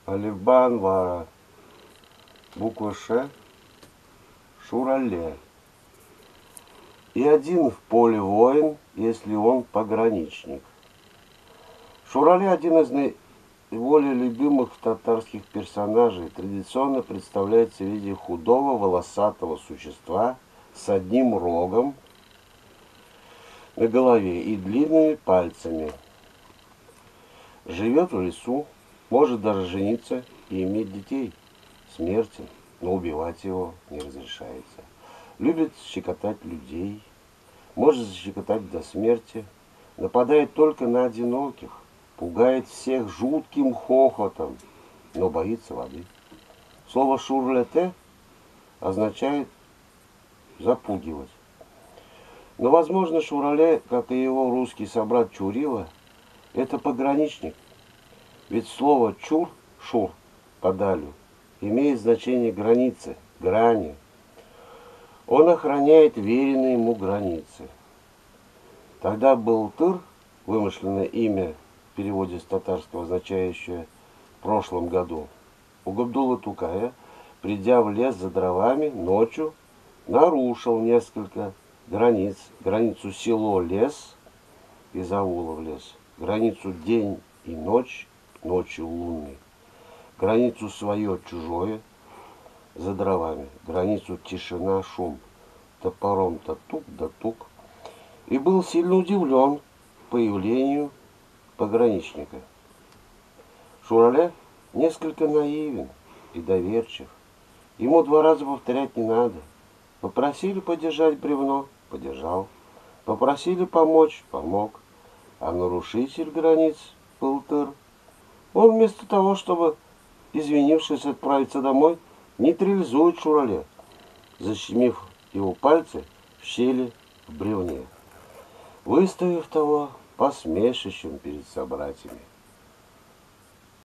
Алифбан Вара. Буква Ш. Шурале. И один в поле воин, если он пограничник. Шурале один из наиболее любимых татарских персонажей. Традиционно представляется в виде худого волосатого существа с одним рогом на голове и длинными пальцами. Живет в лесу, может даже жениться и иметь детей. Смертен, но убивать его не разрешается. Любит щекотать людей, может защекотать до смерти, нападает только на одиноких, пугает всех жутким хохотом, но боится воды. Слово «шурлете» означает запугивать. Но, возможно, Шурале, как и его русский собрат Чурила, это пограничник. Ведь слово «чур» — «шур» подалю имеет значение границы, грани. Он охраняет веренные ему границы. Тогда Балтыр, вымышленное имя в переводе с татарского, означающее «в прошлом году», у Габдулла-Тукая, придя в лес за дровами, ночью нарушил несколько границ. Границу село-лес, из аула в лес, границу день и ночь, ночью лунный, границу свое-чужое, за дровами, границу тишина-шум, топором-то тук да тук, и был сильно удивлен появлению пограничника. Шурале несколько наивен и доверчив. Ему 2 раза повторять не надо. Попросили подержать бревно — подержал. Попросили помочь — помог. А нарушитель границ Балтыр, он вместо того, чтобы, извинившись, отправиться домой, нейтрализует Шурале, защемив его пальцы в щели в бревне, выставив того посмешищем перед собратьями.